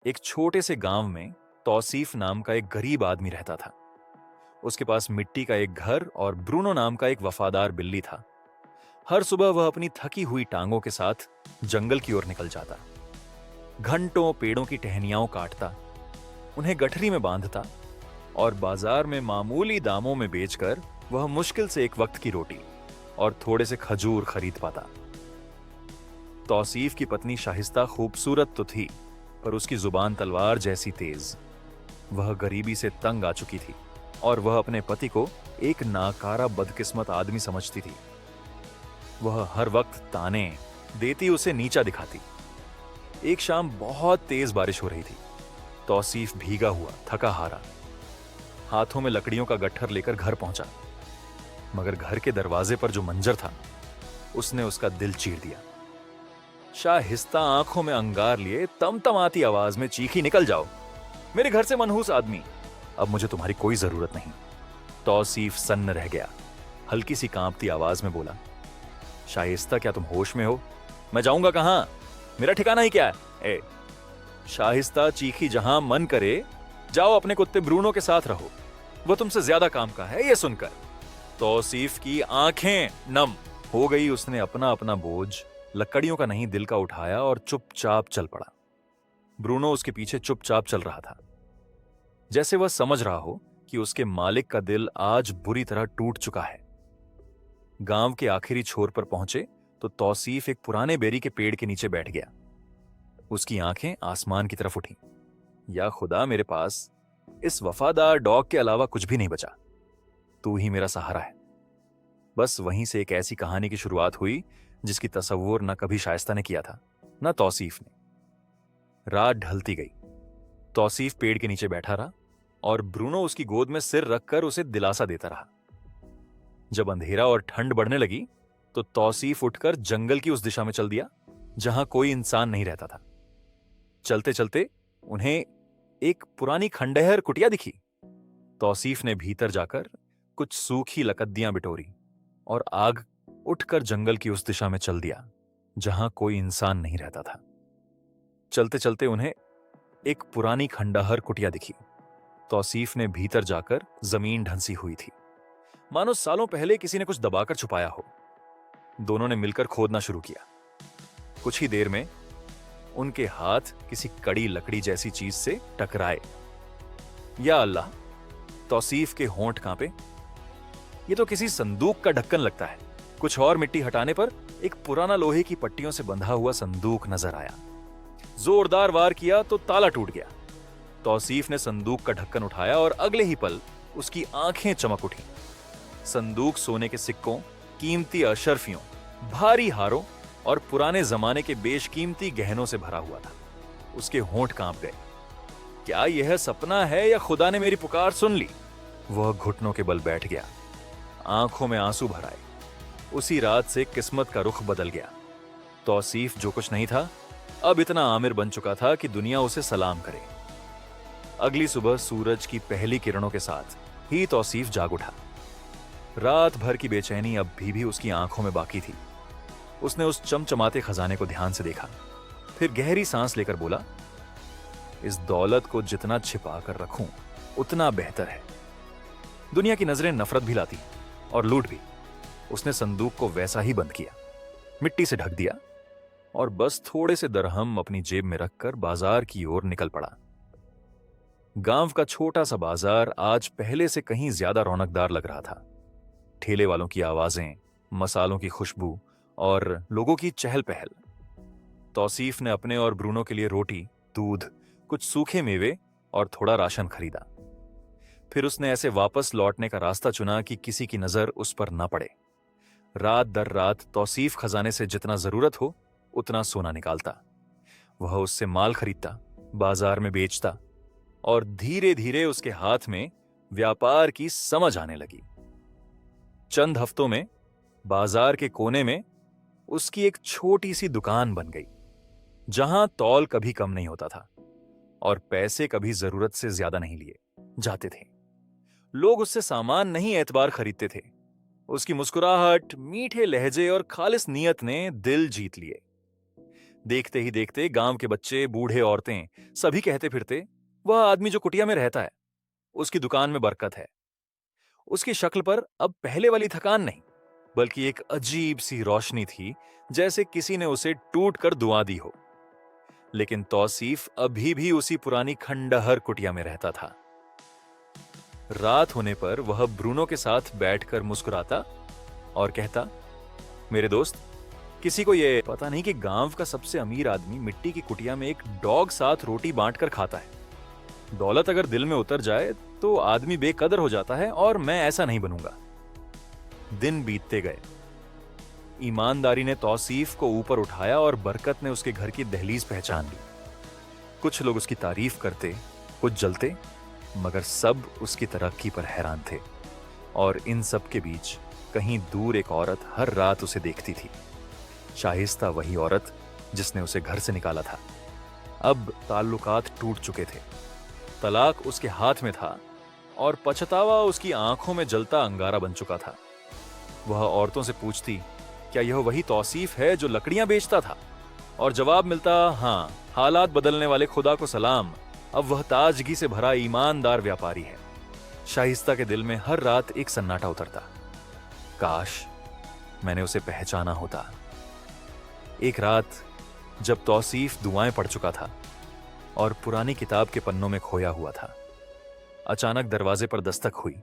एक छोटे से गांव में तौसीफ नाम का एक गरीब आदमी रहता था। उसके पास मिट्टी का एक घर और ब्रूनो नाम का एक वफादार बिल्ली था। हर सुबह वह अपनी थकी हुई टांगों के साथ जंगल की ओर निकल जाता। घंटों पेड़ों की टहनियाओं काटता, उन्हें गठरी में बांधता और बाजार में मामूली दामों में बेचकर वह मुश्किल से एक वक्त की रोटी और थोड़े से खजूर खरीद पाता। तौसीफ की पत्नी शाहिस्ता खूबसूरत तो थी, पर उसकी जुबान तलवार जैसी तेज। वह गरीबी से तंग आ चुकी थी और वह अपने पति को एक नाकारा बदकिस्मत आदमी समझती थी। वह हर वक्त ताने देती, उसे नीचा दिखाती। एक शाम बहुत तेज बारिश हो रही थी। तौसीफ भीगा हुआ, थका हारा, हाथों में लकड़ियों का गट्ठर लेकर घर पहुंचा। मगर घर के दरवाजे पर जो मंजर था, उसने उसका दिल चीर दिया। शाहिस्ता आंखों में अंगार लिए तमतमाती आवाज में चीखी, निकल जाओ मेरे घर से मनहूस आदमी, अब मुझे तुम्हारी कोई जरूरत नहीं। तौसीफ सन्न रह गया, हल्की सी कांपती आवाज में बोला, शाइस्ता क्या तुम होश में हो? मैं जाऊंगा कहां? मेरा ठिकाना ही क्या है? ए शाहिस्ता चीखी, जहां मन करे जाओ, अपने कुत्ते ब्रूनो के साथ रहो, वह तुमसे ज्यादा काम का है। यह सुनकर तौसीफ की आंखें नम हो गई। उसने अपना अपना बोझ, लकड़ियों का नहीं दिल का, उठाया और चुपचाप चल पड़ा। ब्रूनो उसके पीछे चुपचाप चल रहा था, जैसे वह समझ रहा हो कि उसके मालिक का दिल आज बुरी तरह टूट चुका है। गांव के आखिरी छोर पर पहुंचे तो तौसीफ एक पुराने बेरी के पेड़ के नीचे बैठ गया। उसकी आंखें आसमान की तरफ उठी। या खुदा, मेरे पास इस वफादार डॉग के अलावा कुछ भी नहीं बचा, तू ही मेरा सहारा है। बस वहीं से एक ऐसी कहानी की शुरुआत हुई जिसकी तसव्वुर न कभी शाइस्ता ने किया था, न तौसीफ ने। रात ढलती गई। तौसीफ पेड़ के नीचे बैठा रहा और ब्रूनो उसकी गोद में सिर रखकर उसे दिलासा देता रहा। जब अंधेरा और ठंड बढ़ने लगी तो तौसीफ उठकर जंगल की उस दिशा में चल दिया जहां कोई इंसान नहीं रहता था। चलते चलते उन्हें एक पुरानी खंडहर कुटिया दिखी। तौसीफ ने भीतर जाकर कुछ सूखी लकड़ियां बिटोरी और आग उठकर जंगल की उस दिशा में चल दिया जहां कोई इंसान नहीं रहता था। चलते चलते उन्हें एक पुरानी खंडहर कुटिया दिखी। तौसीफ ने भीतर जाकर जमीन ढंसी हुई थी, मानो सालों पहले किसी ने कुछ दबाकर छुपाया हो। दोनों ने मिलकर खोदना शुरू किया। कुछ ही देर में उनके हाथ किसी कड़ी लकड़ी जैसी चीज से टकराए। या अल्लाह, तौसीफ के होंठ कांपे। ये तो किसी संदूक का ढक्कन लगता है। कुछ और मिट्टी हटाने पर एक पुराना लोहे की पट्टियों से बंधा हुआ संदूक नजर आया। जोरदार वार किया तो ताला टूट गया। तौसीफ ने संदूक का ढक्कन उठाया और अगले ही पल उसकी आंखें चमक उठी। संदूक सोने के सिक्कों, कीमती अशर्फियों, भारी हारों और पुराने जमाने के बेशकीमती गहनों से भरा हुआ था। उसके होंठ कांप गए। क्या यह सपना है या खुदा ने मेरी पुकार सुन ली? वह घुटनों के बल बैठ गया, आंखों में आंसू भर आए। उसी रात से किस्मत का रुख बदल गया। तौसीफ जो कुछ नहीं था, अब इतना आमिर बन चुका था कि दुनिया उसे सलाम करे। अगली सुबह सूरज की पहली किरणों के साथ ही तौसीफ जाग उठा। रात भर की बेचैनी अब भी उसकी आंखों में बाकी थी। उसने उस चमचमाते खजाने को ध्यान से देखा, फिर गहरी सांस लेकर बोला, इस दौलत को जितना छिपा कर रखूं उतना बेहतर है। दुनिया की नजरें नफरत भी लाती और लूट भी। उसने संदूक को वैसा ही बंद किया, मिट्टी से ढक दिया और बस थोड़े से दरहम अपनी जेब में रखकर बाजार की ओर निकल पड़ा। गांव का छोटा सा बाजार आज पहले से कहीं ज्यादा रौनकदार लग रहा था। ठेले वालों की आवाजें, मसालों की खुशबू और लोगों की चहल पहल। तौसीफ ने अपने और ब्रूनो के लिए रोटी, दूध, कुछ सूखे मेवे और थोड़ा राशन खरीदा। फिर उसने ऐसे वापस लौटने का रास्ता चुना कि किसी की नजर उस पर न पड़े। रात दर रात तौसीफ खजाने से जितना जरूरत हो उतना सोना निकालता। वह उससे माल खरीदता, बाजार में बेचता और धीरे धीरे उसके हाथ में व्यापार की समझ आने लगी। चंद हफ्तों में बाजार के कोने में उसकी एक छोटी सी दुकान बन गई, जहां तौल कभी कम नहीं होता था और पैसे कभी जरूरत से ज्यादा नहीं लिए जाते थे। लोग उससे सामान नहीं एतबार खरीदते थे। उसकी मुस्कुराहट, मीठे लहजे और खालिस नीयत ने दिल जीत लिए। देखते ही देखते गांव के बच्चे, बूढ़े, औरतें सभी कहते फिरते, वह आदमी जो कुटिया में रहता है, उसकी दुकान में बरकत है। उसकी शक्ल पर अब पहले वाली थकान नहीं, बल्कि एक अजीब सी रोशनी थी, जैसे किसी ने उसे टूट कर दुआ दी हो। लेकिन तौसीफ अभी भी उसी पुरानी खंडहर कुटिया में रहता था। रात होने पर वह ब्रूनो के साथ बैठकर मुस्कुराता और कहता, मेरे दोस्त, किसी को ये पता नहीं कि गांव का सबसे अमीर आदमी मिट्टी की कुटिया में एक डॉग साथ रोटी बांटकर खाता है। दौलत अगर दिल में उतर जाए तो आदमी बेकदर हो जाता है, और मैं ऐसा नहीं बनूंगा। दिन बीतते गए। ईमानदारी ने तौसीफ को ऊपर उठाया और बरकत ने उसके घर की दहलीज पहचान ली। कुछ लोग उसकी तारीफ करते, कुछ जलते, मगर सब उसकी तरक्की पर हैरान थे। और इन सब के बीच कहीं दूर एक औरत हर रात उसे देखती थी। शाहिस्ता वही औरत जिसने उसे घर से निकाला था। अब ताल्लुकात टूट चुके थे, तलाक उसके हाथ में था, और पछतावा उसकी आंखों में जलता अंगारा बन चुका था। वह औरतों से पूछती, क्या यह वही तौसीफ है जो लकड़ियां बेचता था? और जवाब मिलता, हाँ, हालात बदलने वाले खुदा को सलाम, अब वह ताजगी से भरा ईमानदार व्यापारी है। शाहिस्ता के दिल में हर रात एक सन्नाटा उतरता, काश मैंने उसे पहचाना होता। एक रात जब तौसीफ दुआएं पढ़ चुका था और पुरानी किताब के पन्नों में खोया हुआ था, अचानक दरवाजे पर दस्तक हुई।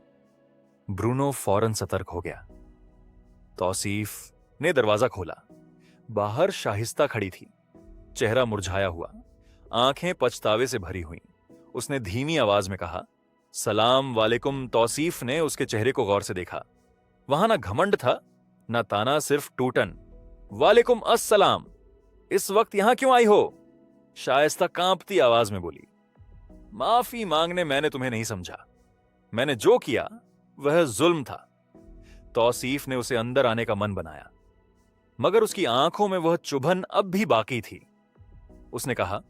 ब्रूनो फौरन सतर्क हो गया। तौसीफ ने दरवाजा खोला। बाहर शाहिस्ता खड़ी थी, चेहरा मुरझाया हुआ, आंखें पछतावे से भरी हुई। उसने धीमी आवाज में कहा, सलाम वालेकुम। तौसीफ ने उसके चेहरे को गौर से देखा। वहां ना घमंड था, ना ताना, सिर्फ टूटन। वालेकुम अस्सलाम, इस वक्त यहां क्यों आई हो? शाइस्ता कांपती आवाज में बोली, माफी मांगने मैंने तुम्हें नहीं समझा। मैंने जो किया वह जुल्म था। तौसीफ ने उसे अंदर आने का मन बनाया, मगर उसकी आंखों में वह चुभन अब भी बाकी थी। उसने कहा,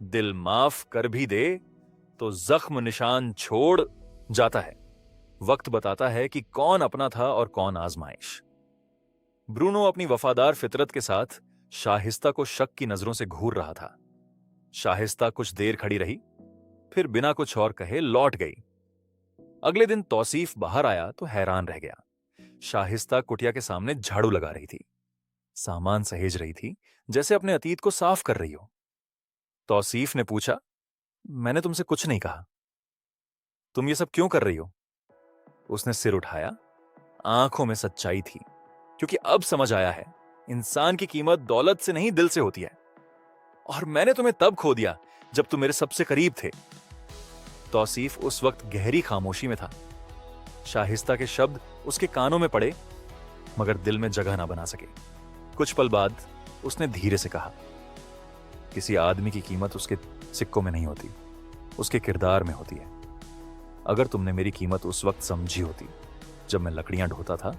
दिल माफ कर भी दे तो जख्म निशान छोड़ जाता है। वक्त बताता है कि कौन अपना था और कौन आजमाइश। ब्रूनो अपनी वफादार फितरत के साथ शाहिस्ता को शक की नजरों से घूर रहा था। शाहिस्ता कुछ देर खड़ी रही, फिर बिना कुछ और कहे लौट गई। अगले दिन तौसीफ बाहर आया तो हैरान रह गया। शाहिस्ता कुटिया के सामने झाड़ू लगा रही थी, सामान सहेज रही थी, जैसे अपने अतीत को साफ कर रही हो। तौसीफ ने पूछा, मैंने तुमसे कुछ नहीं कहा, तुम ये सब क्यों कर रही हो? उसने सिर उठाया, आंखों में सच्चाई थी, क्योंकि अब समझ आया है, इंसान की कीमत दौलत से नहीं दिल से होती है। और मैंने तुम्हें तब खो दिया जब तुम मेरे सबसे करीब थे। तौसीफ उस वक्त गहरी खामोशी में था। शाहिस्ता के शब्द उसके कानों में पड़े, मगर दिल में जगह ना बना सके। कुछ पल बाद उसने धीरे से कहा, किसी आदमी की कीमत उसके सिक्कों में नहीं होती, उसके किरदार में होती है। अगर तुमने मेरी कीमत उस वक्त समझी होती जब मैं लकड़ियां ढोता था,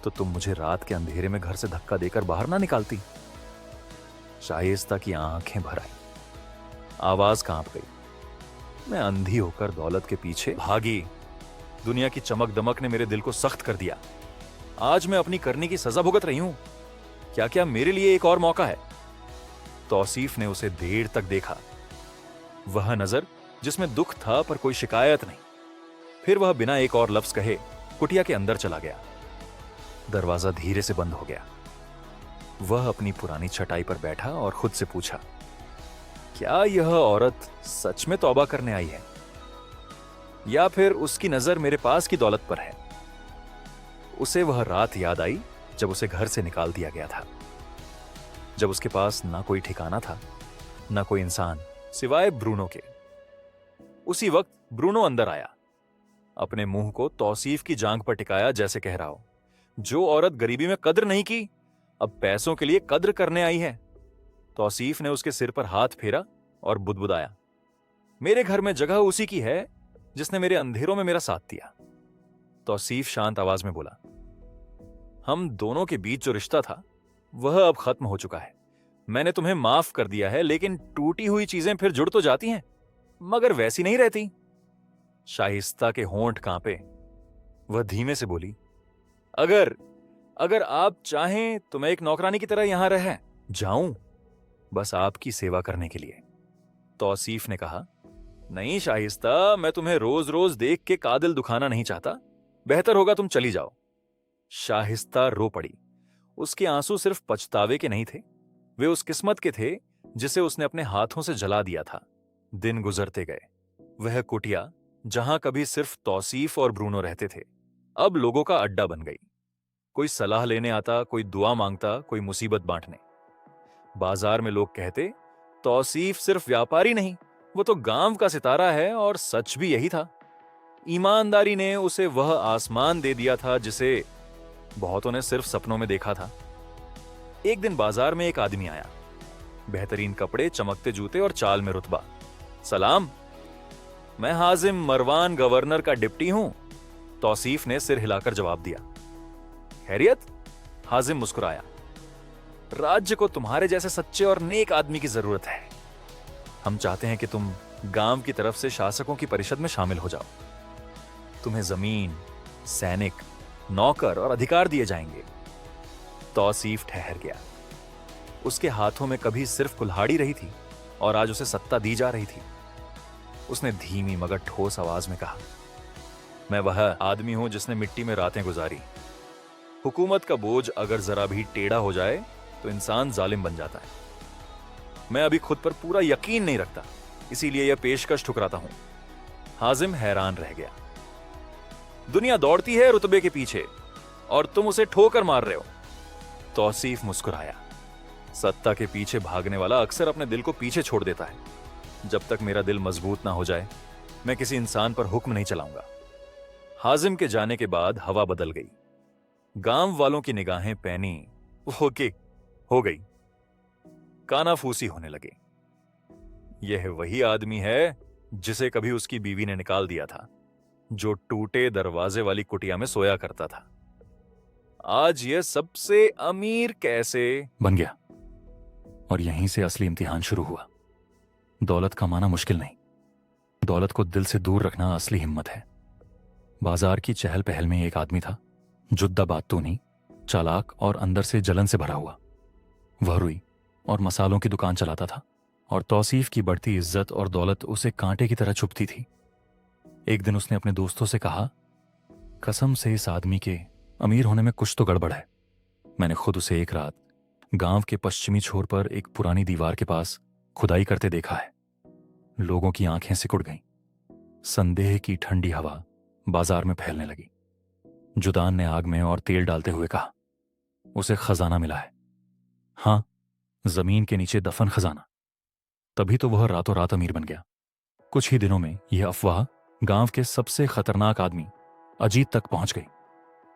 तो तुम मुझे रात के अंधेरे में घर से धक्का देकर बाहर ना निकालती। शाइस्ता की आंखें भर आई, आवाज कांप गई। मैं अंधी होकर दौलत के पीछे भागी। दुनिया की चमक दमक ने मेरे दिल को सख्त कर दिया। आज मैं अपनी करने की सजा भुगत रही हूं। क्या क्या मेरे लिए एक और मौका है? तौसीफ ने उसे देर तक देखा, वह नजर जिसमें दुख था पर कोई शिकायत नहीं। फिर वह बिना एक और लफ्ज कहे कुटिया के अंदर चला गया। दरवाजा धीरे से बंद हो गया। वह अपनी पुरानी चटाई पर बैठा और खुद से पूछा, क्या यह औरत सच में तौबा करने आई है, या फिर उसकी नजर मेरे पास की दौलत पर है? उसे वह रात याद आई जब उसे घर से निकाल दिया गया था, जब उसके पास ना कोई ठिकाना था, ना कोई इंसान सिवाय ब्रूनो के। उसी वक्त ब्रूनो अंदर आया, अपने मुंह को तौसीफ की जांघ पर टिकाया, जैसे कह रहा हो, जो औरत गरीबी में कद्र नहीं की, अब पैसों के लिए कद्र करने आई है। तौसीफ ने उसके सिर पर हाथ फेरा और बुदबुदाया, मेरे घर में जगह उसी की है जिसने मेरे अंधेरों में मेरा साथ दिया। तौसीफ शांत आवाज में बोला, हम दोनों के बीच जो रिश्ता था वह अब खत्म हो चुका है। मैंने तुम्हें माफ कर दिया है, लेकिन टूटी हुई चीजें फिर जुड़ तो जाती हैं, मगर वैसी नहीं रहती। शाइस्ता के होंठ कांपे। वह धीमे से बोली, अगर आप चाहें तो मैं एक नौकरानी की तरह यहां रह जाऊं, बस आपकी सेवा करने के लिए। तौसीफ ने कहा, नहीं शाहिस्ता, मैं तुम्हें रोज रोज देख के कादिल दुखाना नहीं चाहता, बेहतर होगा तुम चली जाओ। शाहिस्ता रो पड़ी। उसके आंसू सिर्फ पछतावे के नहीं थे, वे उस किस्मत के थे जिसे उसने अपने हाथों से जला दिया था। दिन गुजरते गए। वह कुटिया जहां कभी सिर्फ तौसीफ और ब्रूनो रहते थे, अब लोगों का अड्डा बन गई। कोई सलाह लेने आता, कोई दुआ मांगता, कोई मुसीबत बांटने। बाजार में लोग कहते, तौसीफ सिर्फ व्यापारी नहीं, वो तो गांव का सितारा है, और सच भी यही था। ईमानदारी ने उसे वह आसमान दे दिया था जिसे बहुतों ने सिर्फ सपनों में देखा था। एक दिन बाजार में एक आदमी आया, बेहतरीन कपड़े, चमकते जूते और चाल में रुतबा। सलाम, मैं हाजिम मरवान गवर्नर का डिप्टी हूं। तौसीफ ने सिर हिलाकर जवाब दिया। खैरियत? हाजिम मुस्कुराया। राज्य को तुम्हारे जैसे सच्चे और नेक आदमी की जरूरत है। हम चाहते हैं कि तुम गांव की तरफ से शासकों की परिषद में शामिल हो जाओ। तुम्हें जमीन, सैनिक, नौकर और अधिकार दिए जाएंगे। तौसीफ ठहर गया। उसके हाथों में कभी सिर्फ कुल्हाड़ी रही थी और आज उसे सत्ता दी जा रही थी। उसने धीमी मगर ठोस आवाज में कहा, मैं वह आदमी हूं जिसने मिट्टी में रातें गुजारी। हुकूमत का बोझ अगर जरा भी टेढ़ा हो जाए तो इंसान जालिम बन जाता है। मैं अभी खुद पर पूरा यकीन नहीं रखता, इसीलिए यह पेशकश ठुकराता हूं। हाजिम हैरान रह गया। दुनिया दौड़ती है रुतबे के पीछे और तुम उसे ठोकर मार रहे हो। तौसीफ मुस्कुराया। सत्ता के पीछे भागने वाला अक्सर अपने दिल को पीछे छोड़ देता है। जब तक मेरा दिल मजबूत ना हो जाए, मैं किसी इंसान पर हुक्म नहीं चलाऊंगा। हाजिम के जाने के बाद हवा बदल गई। गांव वालों की निगाहें पैनी हो गई, कानाफूसी होने लगे। यह वही आदमी है जिसे कभी उसकी बीवी ने निकाल दिया था, जो टूटे दरवाजे वाली कुटिया में सोया करता था। आज यह सबसे अमीर कैसे बन गया। और यहीं से असली इम्तिहान शुरू हुआ। दौलत कमाना मुश्किल नहीं, दौलत को दिल से दूर रखना असली हिम्मत है। बाजार की चहल पहल में एक आदमी था, जुद्दा बातूनी, चालाक और अंदर से जलन से भरा हुआ। वह रुई और मसालों की दुकान चलाता था, और तौसीफ की बढ़ती इज्जत और दौलत उसे कांटे की तरह चुभती थी। एक दिन उसने अपने दोस्तों से कहा, कसम से इस आदमी के अमीर होने में कुछ तो गड़बड़ है। मैंने खुद उसे एक रात गांव के पश्चिमी छोर पर एक पुरानी दीवार के पास खुदाई करते देखा है। लोगों की आंखें सिकुड़ गईं। संदेह की ठंडी हवा बाजार में फैलने लगी। जुदान ने आग में और तेल डालते हुए कहा, उसे खजाना मिला है। हां, जमीन के नीचे दफन खजाना। तभी तो वह रातों रात अमीर बन गया। कुछ ही दिनों में यह अफवाह गांव के सबसे खतरनाक आदमी अजीत तक पहुंच गई।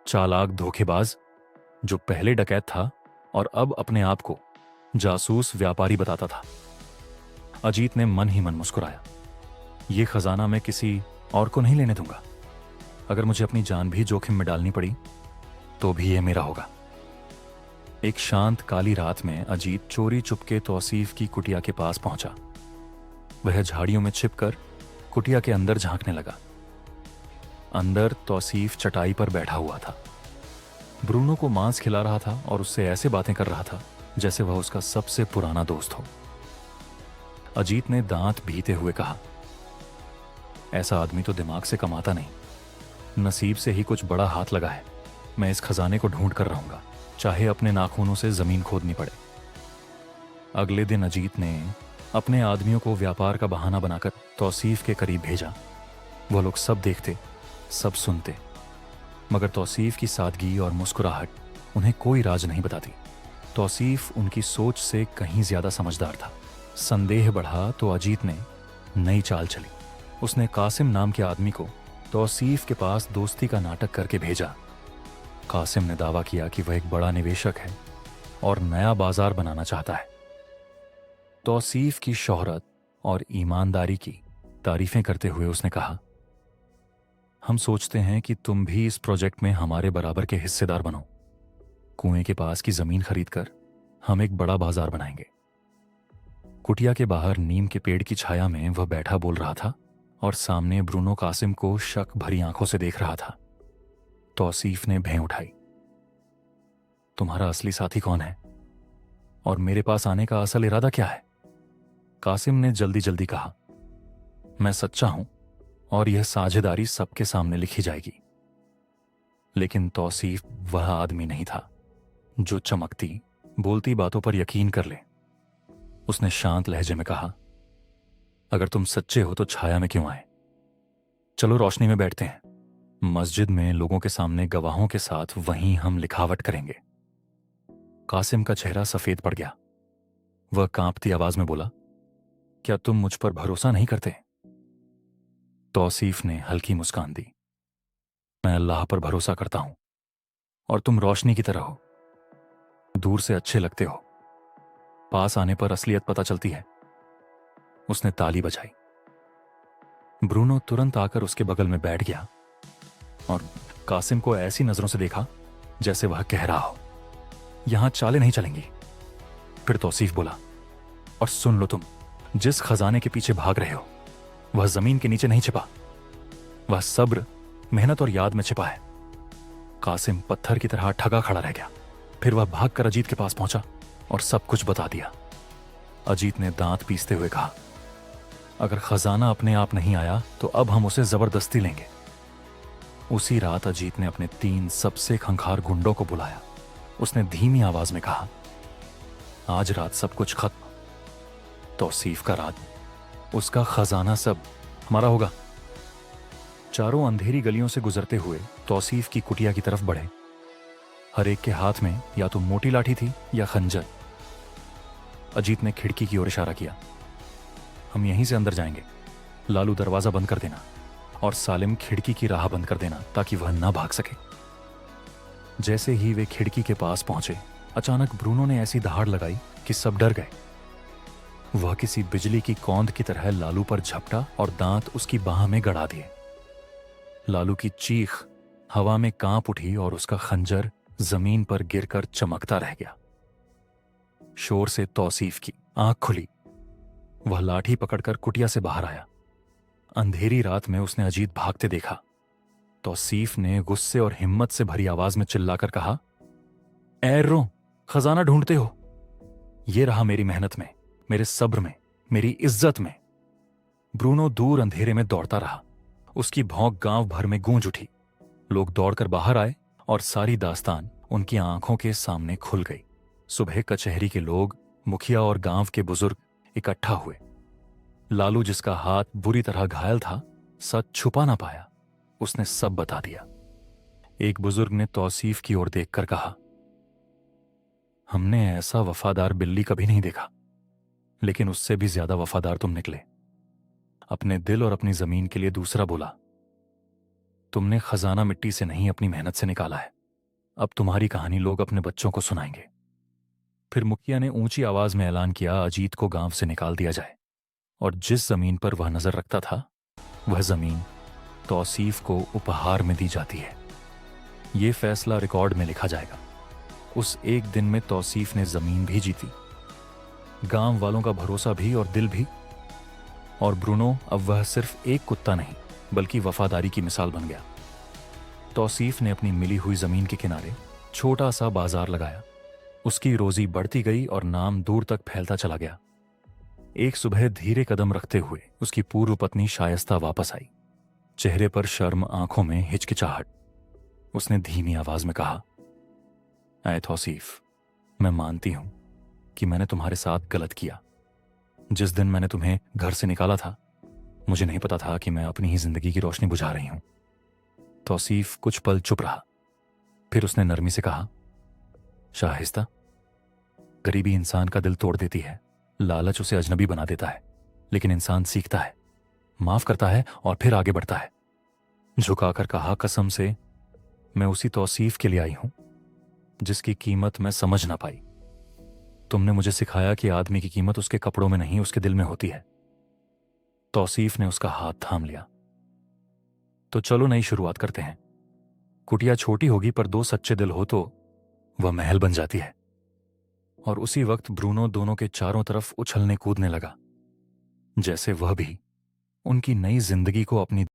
चालाक धोखेबाज, जो पहले डकैत था और अब अपने आप को जासूस व्यापारी बताता था। अजीत ने मन ही मन मुस्कुराया। यह खजाना मैं किसी और को नहीं लेने दूंगा। अगर मुझे अपनी जान भी जोखिम में डालनी पड़ी तो भी यह मेरा होगा। एक शांत काली रात में अजीत चोरी चुपके तौसीफ की कुटिया के पास पहुंचा। वह झाड़ियों में छिपकर कुटिया के अंदर झांकने लगा। अंदर तौसीफ चटाई पर बैठा हुआ था। ब्रूनो को मांस खिला रहा था और उससे ऐसे बातें कर रहा था जैसे वह उसका सबसे पुराना दोस्त हो। अजीत ने दांत भीते हुए कहा, ऐसा आदमी तो दिमाग से कमाता नहीं, नसीब से ही कुछ बड़ा हाथ लगा है। मैं इस खजाने को ढूंढ कर रहूंगा, चाहे अपने नाखूनों से जमीन खोदनी पड़े। अगले दिन अजीत ने अपने आदमियों को व्यापार का बहाना बनाकर तौसीफ के करीब भेजा। वह लोग सब देखते, सब सुनते, मगर तौसीफ की सादगी और मुस्कुराहट उन्हें कोई राज नहीं बताती। तौसीफ उनकी सोच से कहीं ज्यादा समझदार था। संदेह बढ़ा तो अजीत ने नई चाल चली। उसने कासिम नाम के आदमी को तौसीफ के पास दोस्ती का नाटक करके भेजा। कासिम ने दावा किया कि वह एक बड़ा निवेशक है और नया बाजार बनाना चाहता है। तौसीफ की शोहरत और ईमानदारी की तारीफें करते हुए उसने कहा, हम सोचते हैं कि तुम भी इस प्रोजेक्ट में हमारे बराबर के हिस्सेदार बनो। कुएं के पास की जमीन खरीदकर हम एक बड़ा बाजार बनाएंगे। कुटिया के बाहर नीम के पेड़ की छाया में वह बैठा बोल रहा था और सामने ब्रूनो कासिम को शक भरी आंखों से देख रहा था। तौसीफ ने भें उठाई, तुम्हारा असली साथी कौन है और मेरे पास आने का असल इरादा क्या है? कासिम ने जल्दी जल्दी कहा, मैं सच्चा हूं और यह साझेदारी सबके सामने लिखी जाएगी। लेकिन तौसीफ वह आदमी नहीं था जो चमकती बोलती बातों पर यकीन कर ले। उसने शांत लहजे में कहा, अगर तुम सच्चे हो तो छाया में क्यों आए? चलो रोशनी में बैठते हैं। मस्जिद में लोगों के सामने गवाहों के साथ वहीं हम लिखावट करेंगे। कासिम का चेहरा सफेद पड़ गया। वह कांपती आवाज में बोला, क्या तुम मुझ पर भरोसा नहीं करते? तौसीफ ने हल्की मुस्कान दी, मैं अल्लाह पर भरोसा करता हूं और तुम रोशनी की तरह हो। दूर से अच्छे लगते हो, पास आने पर असलियत पता चलती है। उसने ताली बजाई। ब्रूनो तुरंत आकर उसके बगल में बैठ गया और कासिम को ऐसी नजरों से देखा जैसे वह कह रहा हो, यहां चालें नहीं चलेंगी। फिर तौसीफ बोला, और सुन लो, तुम जिस खजाने के पीछे भाग रहे हो वह जमीन के नीचे नहीं छिपा, वह सब्र, मेहनत और याद में छिपा है। कासिम पत्थर की तरह ठगा खड़ा रह गया। फिर वह भागकर अजीत के पास पहुंचा और सब कुछ बता दिया। अजीत ने दांत पीसते हुए कहा, अगर खजाना अपने आप नहीं आया तो अब हम उसे जबरदस्ती लेंगे। उसी रात अजीत ने अपने 3 सबसे खंखार गुंडों को बुलाया। उसने धीमी आवाज में कहा, आज रात सब कुछ खत्म। तौसीफ का राज, उसका खजाना सब हमारा होगा। चारों अंधेरी गलियों से गुजरते हुए तौसीफ की कुटिया की तरफ बढ़े। हर एक के हाथ में या तो मोटी लाठी थी या खंजर। अजीत ने खिड़की की ओर इशारा किया, हम यहीं से अंदर जाएंगे। लालू दरवाजा बंद कर देना और सालिम खिड़की की राह बंद कर देना ताकि वह ना भाग सके। जैसे ही वे खिड़की के पास पहुंचे, अचानक ब्रूनो ने ऐसी दहाड़ लगाई कि सब डर गए। वह किसी बिजली की कौंध की तरह लालू पर झपटा और दांत उसकी बाह में गड़ा दिए। लालू की चीख हवा में कांप उठी और उसका खंजर जमीन पर गिरकर चमकता रह गया। शोर से तौसीफ की आंख खुली। वह लाठी पकड़कर कुटिया से बाहर आया। अंधेरी रात में उसने अजीत भागते देखा। तौसीफ ने गुस्से और हिम्मत से भरी आवाज में चिल्लाकर कहा, एर्रो, खजाना ढूंढते हो? ये रहा मेरी मेहनत में, मेरे सब्र में, मेरी इज्जत में। ब्रूनो दूर अंधेरे में दौड़ता रहा। उसकी भौंक गांव भर में गूंज उठी। लोग दौड़कर बाहर आए और सारी दास्तान उनकी आंखों के सामने खुल गई। सुबह कचहरी के लोग, मुखिया और गांव के बुजुर्ग इकट्ठा हुए। लालू, जिसका हाथ बुरी तरह घायल था, सच छुपा ना पाया। उसने सब बता दिया। एक बुजुर्ग ने तौसीफ की ओर देखकर कहा, हमने ऐसा वफादार बिल्ली कभी नहीं देखा, लेकिन उससे भी ज्यादा वफादार तुम निकले। अपने दिल और अपनी जमीन के लिए दूसरा बोला। तुमने खजाना मिट्टी से नहीं, अपनी मेहनत से निकाला है। अब तुम्हारी कहानी लोग अपने बच्चों को सुनाएंगे। फिर मुखिया ने ऊंची आवाज में ऐलान किया, अजीत को गांव से निकाल दिया जाए और जिस जमीन पर वह नजर रखता था वह जमीन तौसीफ को उपहार में दी जाती है। यह फैसला रिकॉर्ड में लिखा जाएगा। उस एक दिन में तौसीफ ने जमीन भी जीती, गांव वालों का भरोसा भी और दिल भी। और ब्रूनो अब वह सिर्फ एक कुत्ता नहीं बल्कि वफादारी की मिसाल बन गया। तौसीफ ने अपनी मिली हुई जमीन के किनारे छोटा सा बाजार लगाया। उसकी रोजी बढ़ती गई और नाम दूर तक फैलता चला गया। एक सुबह धीरे कदम रखते हुए उसकी पूर्व पत्नी शायस्ता वापस आई। चेहरे पर शर्म, आंखों में हिचकिचाहट। उसने धीमी आवाज में कहा, ऐ तौसीफ, मैं मानती हूं कि मैंने तुम्हारे साथ गलत किया। जिस दिन मैंने तुम्हें घर से निकाला था, मुझे नहीं पता था कि मैं अपनी ही जिंदगी की रोशनी बुझा रही हूं। तौसीफ कुछ पल चुप रहा। फिर उसने नरमी से कहा, शाहिस्ता, गरीबी इंसान का दिल तोड़ देती है, लालच उसे अजनबी बना देता है, लेकिन इंसान सीखता है, माफ करता है और फिर आगे बढ़ता है। झुकाकर कहा, कसम से मैं उसी तौसीफ के लिए आई हूं जिसकी कीमत मैं समझ ना पाई। तुमने मुझे सिखाया कि आदमी की कीमत उसके कपड़ों में नहीं, उसके दिल में होती है। तौसीफ ने उसका हाथ थाम लिया। तो चलो नई शुरुआत करते हैं। कुटिया छोटी होगी पर 2 सच्चे दिल हो तो वह महल बन जाती है। और उसी वक्त ब्रूनो दोनों के चारों तरफ उछलने कूदने लगा, जैसे वह भी उनकी नई जिंदगी को अपनी